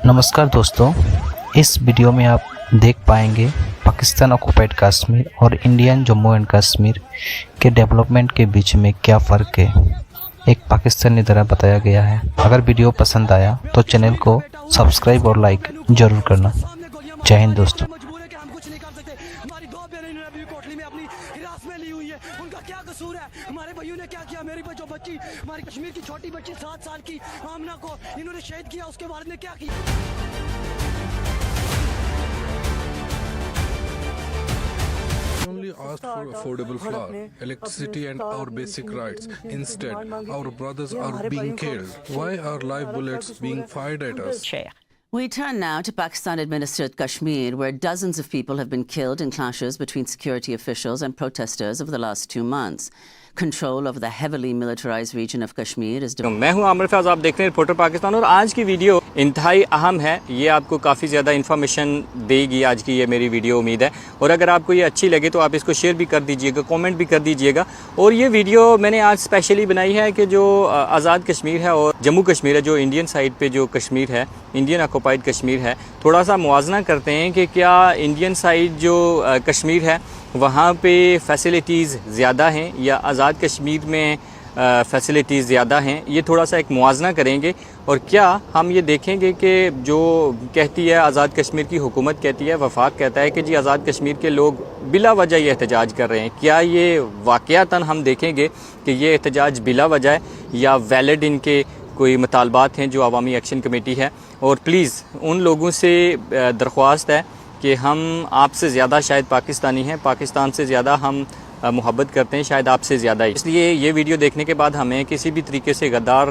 नमस्कार दोस्तों, इस वीडियो में आप देख पाएंगे पाकिस्तान ऑक्युपाइड कश्मीर और इंडियन जम्मू एंड कश्मीर के डेवलपमेंट के बीच में क्या फ़र्क है, एक पाकिस्तानी द्वारा बताया गया है। अगर वीडियो पसंद आया तो चैनल को सब्सक्राइब और लाइक ज़रूर करना। जय हिंद दोस्तों। उनका क्या कसूर है? हमारे भाइयों ने क्या किया? मेरी जो बच्ची, हमारी कश्मीर की छोटी बच्ची 7 साल की आमना को इन्होंने शहीद किया, उसके बाद ने क्या किया? Only asked for affordable flour, electricity and our basic rights. Instead, our brothers are being killed. Why are live bullets being fired at us? We turn now to Pakistan-administered Kashmir, where dozens of people have been killed in clashes between security officials and protesters over the last 2 months. Control over the heavily militarized region of Kashmir is... मैं हूं आमिर फैज़, आप देख रहे हैं reporter Pakistan, और आज की video इंतहाई अहम है। ये आपको काफ़ी ज़्यादा इन्फॉर्मेशन देगी आज की ये मेरी वीडियो, उम्मीद है। और अगर आपको ये अच्छी लगे तो आप इसको शेयर भी कर दीजिएगा, कमेंट भी कर दीजिएगा। और ये वीडियो मैंने आज स्पेशली बनाई है कि जो आज़ाद कश्मीर है और जम्मू कश्मीर है, जो इंडियन साइड पे जो कश्मीर है, इंडियन ऑक्युपाइड कश्मीर है, थोड़ा सा मुआवजा करते हैं कि क्या इंडियन साइड जो कश्मीर है वहाँ पे फैसिलिटीज़ ज़्यादा हैं या आज़ाद कश्मीर में फैसिलिटीज़ ज़्यादा हैं। ये थोड़ा सा एक मुआवजा करेंगे। और क्या हम ये देखेंगे कि जो कहती है आज़ाद कश्मीर की हुकूमत, कहती है, वफाक कहता है कि जी आज़ाद कश्मीर के लोग बिला वजह ये एहतजाज कर रहे हैं, क्या ये वाक़यातन हम देखेंगे कि ये एहतजाज बिला वजह है या वैलिड इनके कोई मुतालबात हैं जो अवामी एक्शन कमेटी है। और प्लीज़ उन लोगों से दरख्वास्त है कि हम आपसे ज़्यादा शायद पाकिस्तानी हैं, पाकिस्तान से ज़्यादा हम मोहब्बत करते हैं, शायद आपसे ज़्यादा ही। इसलिए ये वीडियो देखने के बाद हमें किसी भी तरीके से गद्दार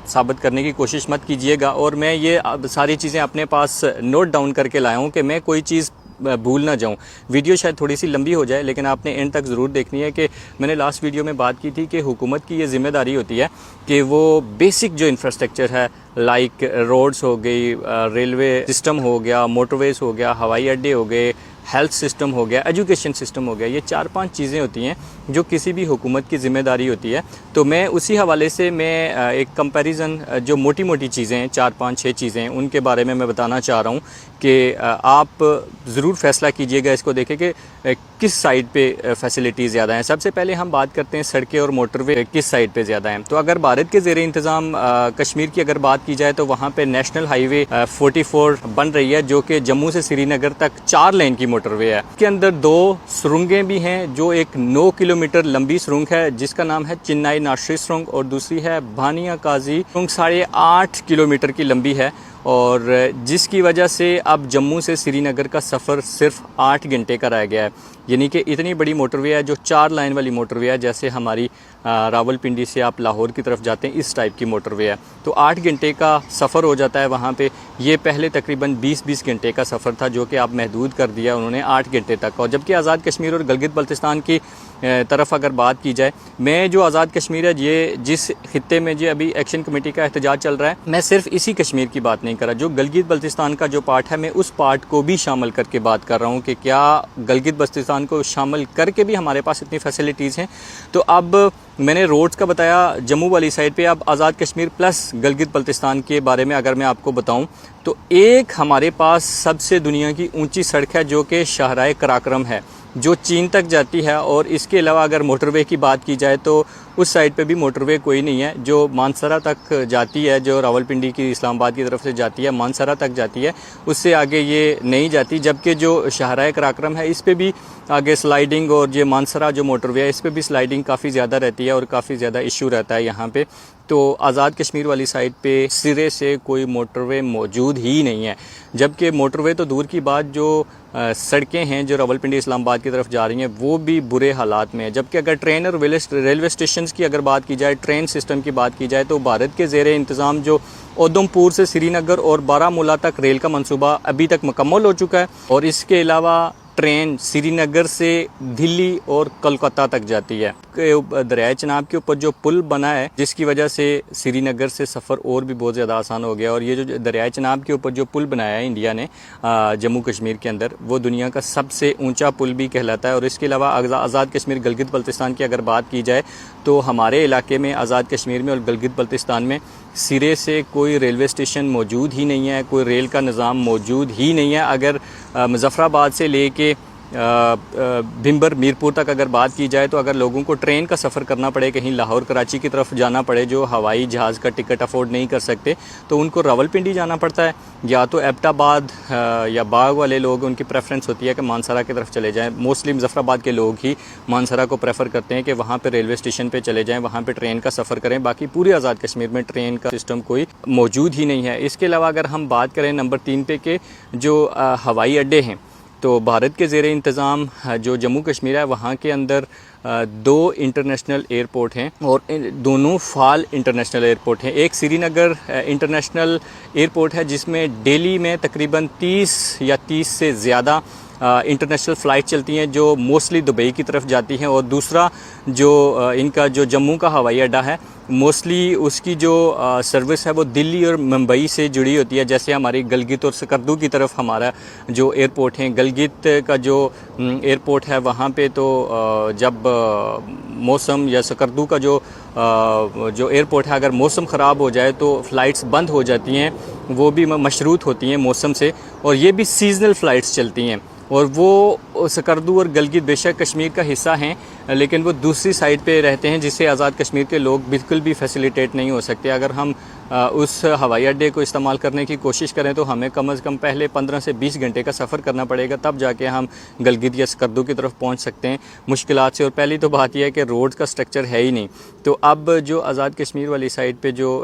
साबित करने की कोशिश मत कीजिएगा। और मैं ये सारी चीज़ें अपने पास नोट डाउन करके लाया हूँ कि मैं कोई चीज़ भूल ना जाऊं। वीडियो शायद थोड़ी सी लंबी हो जाए, लेकिन आपने एंड तक ज़रूर देखनी है। कि मैंने लास्ट वीडियो में बात की थी कि हुकूमत की ये ज़िम्मेदारी होती है कि वो बेसिक जो इंफ्रास्ट्रक्चर है, लाइक रोड्स हो गई, रेलवे सिस्टम हो गया, मोटरवेज़ हो गया, हवाई अड्डे हो गए, हेल्थ सिस्टम हो गया, एजुकेशन सिस्टम हो गया, ये 4-5 चीज़ें होती हैं जो किसी भी हुकूमत की ज़िम्मेदारी होती है। तो मैं उसी हवाले से मैं एक कंपैरिजन, जो मोटी मोटी चीज़ें हैं, 4-5-6 चीज़ें हैं, उनके बारे में मैं बताना चाह रहा हूँ कि आप ज़रूर फ़ैसला कीजिएगा, इसको देखें कि किस साइड पे फैसिलिटीज़ ज़्यादा हैं। सबसे पहले हम बात करते हैं सड़कें और मोटरवे किस साइड पे ज़्यादा हैं। तो अगर भारत के ज़ेरे इंतज़ाम कश्मीर की अगर बात की जाए तो वहाँ पे नेशनल हाईवे 44 बन रही है, जो कि जम्मू से श्रीनगर तक 4 लेन की मोटरवे है। इसके अंदर 2 सुरंगें भी हैं, जो एक 9 किलोमीटर लंबी सुरंग है जिसका नाम है चिन्नाई नाशरी सुरंग, और दूसरी है भानिया काजी सुरंग, 8.5 किलोमीटर की लंबी है। और जिसकी वजह से अब जम्मू से श्रीनगर का सफ़र सिर्फ 8 घंटे का रह गया है। यानी कि इतनी बड़ी मोटरवे है, जो 4 लाइन वाली मोटरवे है, जैसे हमारी रावलपिंडी से आप लाहौर की तरफ जाते हैं, इस टाइप की मोटरवे है। तो 8 घंटे का सफ़र हो जाता है वहाँ पे। ये पहले तकरीबन 20-20 घंटे का सफ़र था, जो कि आप महदूद कर दिया उन्होंने 8 घंटे तक। और जबकि आज़ाद कश्मीर और गिलगित बल्तिस्तान की तरफ अगर बात की जाए, मैं जो आज़ाद कश्मीर है, ये जिस खित्ते में जो अभी एक्शन कमेटी का एहतजाज चल रहा है, मैं सिर्फ इसी कश्मीर की बात नहीं कर रहा। जो गिलगित बल्तिस्तान का जो पार्ट है, मैं उस पार्ट को भी शामिल करके बात कर रहा हूँ कि क्या गिलगित बल्तिस्तान को शामिल करके भी हमारे पास इतनी फैसिलिटीज़ हैं। तो अब मैंने रोड्स का बताया जम्मू वाली साइड पे, अब आज़ाद कश्मीर प्लस गिलगित बल्तिस्तान के बारे में अगर मैं आपको बताऊं तो एक हमारे पास सबसे दुनिया की ऊंची सड़क है, जो कि शाहराह कराक्रम है, जो चीन तक जाती है। और इसके अलावा अगर मोटरवे की बात की जाए तो उस साइड पे भी मोटरवे कोई नहीं है, जो मानसरा तक जाती है, जो रावलपिंडी की इस्लामाबाद की तरफ से जाती है, मानसरा तक जाती है, उससे आगे ये नहीं जाती। जबकि जो शाहराह कराक्रम है, इस पे भी आगे स्लाइडिंग, और ये मानसरा जो मोटरवे है, इस पे भी स्लाइडिंग काफ़ी ज़्यादा रहती है और काफ़ी ज़्यादा इशू रहता है यहाँ पे। तो आज़ाद कश्मीर वाली साइड पे सिरे से कोई मोटरवे मौजूद ही नहीं है। जबकि मोटरवे तो दूर की बात, जो सड़कें हैं जो रावलपिंडी इस्लामाबाद की तरफ जा रही हैं, वो भी बुरे हालात में है। जबकि अगर ट्रेन और रेलवे स्टेशन की अगर बात की जाए, ट्रेन सिस्टम की बात की जाए, तो भारत के ज़ेरे इंतज़ाम जो उधमपुर से श्रीनगर और बारामूला तक रेल का मंसूबा अभी तक मुकम्मल हो चुका है। और इसके अलावा ट्रेन श्रीनगर से दिल्ली और कोलकाता तक जाती है। दरियाए चनाब के ऊपर जो पुल बना है, जिसकी वजह से श्रीनगर से सफ़र और भी बहुत ज़्यादा आसान हो गया। और ये जो दरियाए चनाब के ऊपर जो पुल बनाया है इंडिया ने जम्मू कश्मीर के अंदर, वो दुनिया का सबसे ऊंचा पुल भी कहलाता है। और इसके अलावा आज़ाद कश्मीर गिलगित बल्तिस्तान की अगर बात की जाए तो हमारे इलाके में आज़ाद कश्मीर में और गिलगित बल्तिस्तान में सिरे से कोई रेलवे स्टेशन मौजूद ही नहीं है, कोई रेल का निज़ाम मौजूद ही नहीं है। अगर मुज़फ़्फ़राबाद से लेके भिम्बर मीरपुर तक अगर बात की जाए तो अगर लोगों को ट्रेन का सफ़र करना पड़े, कहीं लाहौर कराची की तरफ जाना पड़े, जो हवाई जहाज़ का टिकट अफोर्ड नहीं कर सकते, तो उनको रावलपिंडी जाना पड़ता है, या तो एबटाबाद या बाग वाले लोग, उनकी प्रेफरेंस होती है कि मानसरा की तरफ चले जाएं। मोस्टली मुज़फ़्फ़राबाद के लोग ही मानसरा को प्रेफर करते हैं कि वहाँ पे रेलवे स्टेशन पे चले जाएं, वहाँ पे ट्रेन का सफ़र करें। बाकी पूरे आज़ाद कश्मीर में ट्रेन का सिस्टम कोई मौजूद ही नहीं है। इसके अलावा अगर हम बात करें नंबर 3 पे के जो हवाई अड्डे हैं, तो भारत के ज़ेरे इंतज़ाम जो जम्मू कश्मीर है वहाँ के अंदर 2 इंटरनेशनल एयरपोर्ट हैं और दोनों फ़ाल इंटरनेशनल एयरपोर्ट हैं। एक श्रीनगर इंटरनेशनल एयरपोर्ट है जिसमें डेली में तकरीबन 30 या 30 से ज़्यादा इंटरनेशनल फ़्लाइट चलती हैं जो मोस्टली दुबई की तरफ जाती हैं। और दूसरा जो इनका जो जम्मू का हवाई अड्डा है, मोस्टली उसकी जो सर्विस है वो दिल्ली और मुंबई से जुड़ी होती है। जैसे हमारी गलगित और सकर्दू की तरफ हमारा जो एयरपोर्ट है, गलगित का जो एयरपोर्ट है वहाँ पे तो जब मौसम, या सकर्दू का जो एयरपोर्ट है, अगर मौसम ख़राब हो जाए तो फ़्लाइट्स बंद हो जाती हैं, वो भी मशरूत होती हैं मौसम से, और ये भी सीज़नल फ़्लाइट्स चलती हैं। और वो सकर्दू और गलगित बेशक कश्मीर का हिस्सा हैं, लेकिन वो दूसरी साइड पे रहते हैं जिससे आज़ाद कश्मीर के लोग बिल्कुल भी फैसिलिटेट नहीं हो सकते। अगर हम उस हवाई अड्डे को इस्तेमाल करने की कोशिश करें तो हमें कम से कम पहले 15 से 20 घंटे का सफ़र करना पड़ेगा, तब जाके हम गलगित या सकर्दू की तरफ पहुंच सकते हैं मुश्किलात से। और पहली तो बात यह है कि रोड का स्ट्रक्चर है ही नहीं। तो अब जो आज़ाद कश्मीर वाली साइड पे जो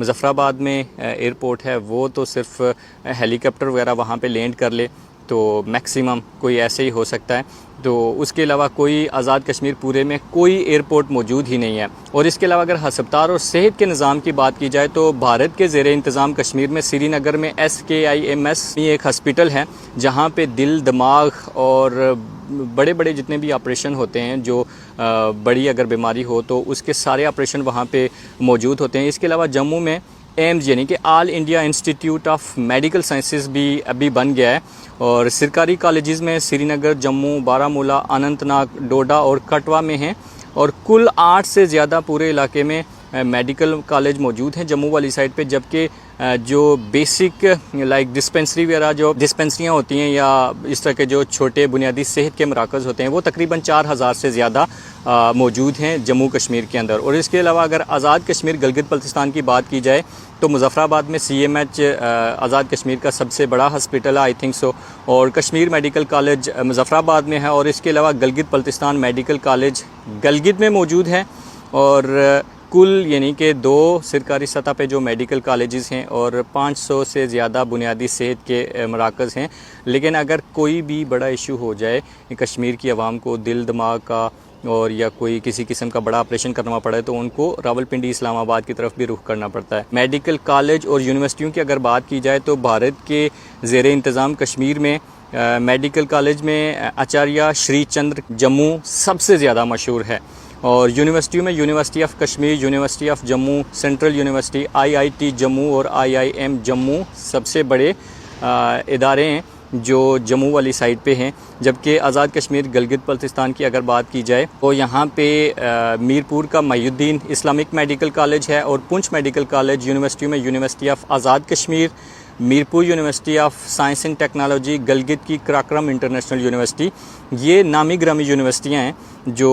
मुज़फ़्फ़राबाद में एयरपोर्ट है, वो तो सिर्फ हेलीकॉप्टर वगैरह वहाँ पे लैंड कर ले तो मैक्सिमम कोई ऐसे ही हो सकता है। तो उसके अलावा कोई आज़ाद कश्मीर पूरे में कोई एयरपोर्ट मौजूद ही नहीं है। और इसके अलावा अगर हस्पताल और सेहत के निज़ाम की बात की जाए तो भारत के ज़ेरे इंतज़ाम कश्मीर में श्रीनगर में SKIMS एक हॉस्पिटल है जहाँ पे दिल, दिमाग और बड़े बड़े जितने भी ऑपरेशन होते हैं, जो बड़ी अगर बीमारी हो तो उसके सारे ऑपरेशन वहाँ पे मौजूद होते हैं। इसके अलावा जम्मू में एम्स यानी कि all India institute of medical sciences भी अभी बन गया है। और सरकारी कॉलेजेस में श्रीनगर, जम्मू, बारामूला, अनंतनाग, डोडा और कठवा में हैं। और कुल 8 से ज़्यादा पूरे इलाके में मेडिकल कॉलेज मौजूद हैं जम्मू वाली साइड पे। जबकि जो बेसिक लाइक डिस्पेंसरी वगैरह जो डिस्पेंसरियाँ होती हैं या इस तरह के जो छोटे बुनियादी सेहत के मराकज़ होते हैं वो तकरीबन 4000 से ज़्यादा मौजूद हैं जम्मू कश्मीर के अंदर। और इसके अलावा अगर आज़ाद कश्मीर गिलगित बल्तिस्तान की बात की जाए तो मुज़फ़्फ़राबाद में CMH आज़ाद कश्मीर का सबसे बड़ा हॉस्पिटल है, आई थिंक सो। और कश्मीर मेडिकल कॉलेज मुज़फ़्फ़राबाद में है। और इसके अलावा गिलगित बल्तिस्तान मेडिकल कॉलेज गलगित में मौजूद है। और कुल यानी कि 2 सरकारी सतह पे जो मेडिकल कॉलेजेस हैं और 500 से ज़्यादा बुनियादी सेहत के मराकज़ हैं। लेकिन अगर कोई भी बड़ा इशू हो जाए कश्मीर की आवाम को, दिल दिमाग का और या कोई किसी किस्म का बड़ा ऑपरेशन करना पड़े तो उनको रावलपिंडी, इस्लामाबाद की तरफ भी रुख करना पड़ता है। मेडिकल कॉलेज और यूनिवर्सिटियों की अगर बात की जाए तो भारत के ज़ेरे इंतज़ाम कश्मीर में मेडिकल कॉलेज में आचार्य श्री चंद्र जम्मू सबसे ज़्यादा मशहूर है। और यूनिवर्सिटियों में university of Kashmir, university of Jammu, central university, IIT Jammu और IIM जम्मू सबसे बड़े इदारे हैं जो जम्मू वाली साइड पे हैं। जबकि आज़ाद कश्मीर गिलगित बल्तिस्तान की अगर बात की जाए तो यहाँ पे मीरपुर का महीउद्दीन इस्लामिक मेडिकल कॉलेज है। और पुंछ मेडिकल कॉलेज यूनिवर्सिटियों में university of Azad Kashmir, Mirpur university of science and technology, Gilgit की कराक्रम इंटरनेशनल यूनिवर्सिटी, ये नामी ग्रामी यूनिवर्सिटियाँ हैं जो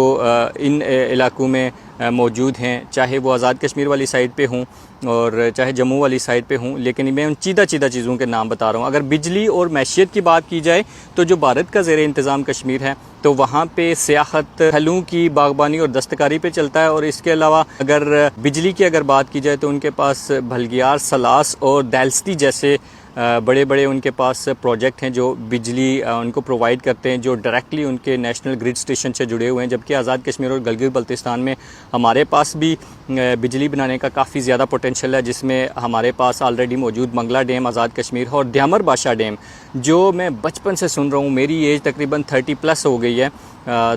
इन इलाकों में मौजूद हैं, चाहे वो आज़ाद कश्मीर वाली साइड पे हों और चाहे जम्मू वाली साइड पे हों। लेकिन मैं उन चीदा चीज़ों के नाम बता रहा हूँ। अगर बिजली और मैशियत की बात की जाए तो जो भारत का ज़ेरे इंतज़ाम कश्मीर है तो वहाँ पे सियाहत, फलों की बागबानी और दस्तकारी पे चलता है। और इसके अलावा अगर बिजली की अगर बात की जाए तो उनके पास भलगियार, सलास और दैलस्ती जैसे बड़े बड़े उनके पास प्रोजेक्ट हैं जो बिजली उनको प्रोवाइड करते हैं, जो डायरेक्टली उनके नेशनल ग्रिड स्टेशन से जुड़े हुए हैं। जबकि आज़ाद कश्मीर और गिलगित बल्तिस्तान में हमारे पास भी बिजली बनाने का काफ़ी ज़्यादा पोटेंशियल है, जिसमें हमारे पास ऑलरेडी मौजूद मंगला डैम आज़ाद कश्मीर और द्यामर बादशाह डैम, जो मैं बचपन से सुन रहा हूँ, मेरी एज तकरीबन 30+ हो गई है,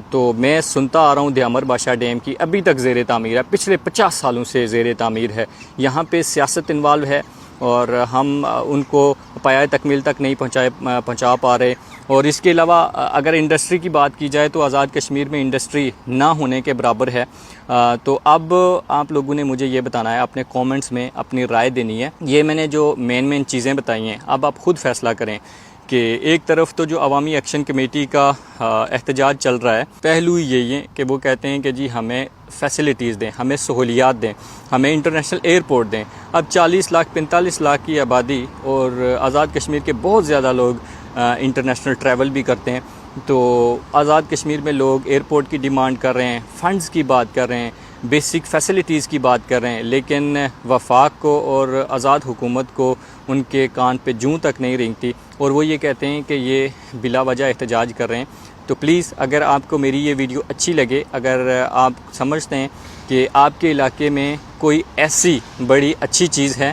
तो मैं सुनता आ रहा हूँ द्यामर बादशाह डैम की अभी तक ज़ेरे तामीर है, पिछले 50 सालों से ज़ेरे तामीर है। यहाँ पे सियासत इन्वॉल्व है اور ہم ان کو پایۂ تکمیل تک نہیں پہنچا پا رہے. اور اس کے علاوہ اگر انڈسٹری کی بات کی جائے تو آزاد کشمیر میں انڈسٹری نہ ہونے کے برابر ہے. تو اب آپ لوگوں نے مجھے یہ بتانا ہے, اپنے کومنٹس میں اپنی رائے دینی ہے. یہ میں نے جو مین چیزیں بتائی ہیں, اب آپ خود فیصلہ کریں کہ ایک طرف تو جو عوامی ایکشن کمیٹی کا احتجاج چل رہا ہے, پہلو یہی ہے کہ وہ کہتے ہیں کہ جی ہمیں فیسلٹیز دیں, ہمیں سہولیات دیں, ہمیں انٹرنیشنل ایئرپورٹ دیں. اب 40 لاکھ 45 لاکھ کی آبادی اور آزاد کشمیر کے بہت زیادہ لوگ انٹرنیشنل ٹریول بھی کرتے ہیں. تو آزاد کشمیر میں لوگ ایئرپورٹ کی ڈیمانڈ کر رہے ہیں, فنڈز کی بات کر رہے ہیں, بیسک فیسلٹیز کی بات کر رہے ہیں, لیکن وفاق کو اور آزاد حکومت کو ان کے کان پہ جوں تک نہیں رینگتی, اور وہ یہ کہتے ہیں کہ یہ بلا وجہ احتجاج کر رہے ہیں. تو پلیز اگر آپ کو میری یہ ویڈیو اچھی لگے, اگر آپ سمجھتے ہیں کہ آپ کے علاقے میں کوئی ایسی بڑی اچھی چیز ہے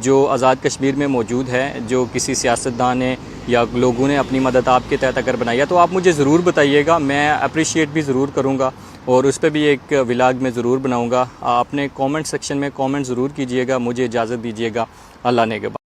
جو آزاد کشمیر میں موجود ہے, جو کسی سیاستدان نے یا لوگوں نے اپنی مدد آپ کے تحت اگر بنائی ہے, تو آپ مجھے ضرور بتائیے گا. میں اپریشیٹ بھی ضرور کروں گا اور اس پہ بھی ایک ولاگ میں ضرور بناؤں گا. آپ نے کامنٹ سیکشن میں کامنٹ ضرور کیجئے گا. مجھے اجازت دیجیے گا. اللہ نے کے بعد.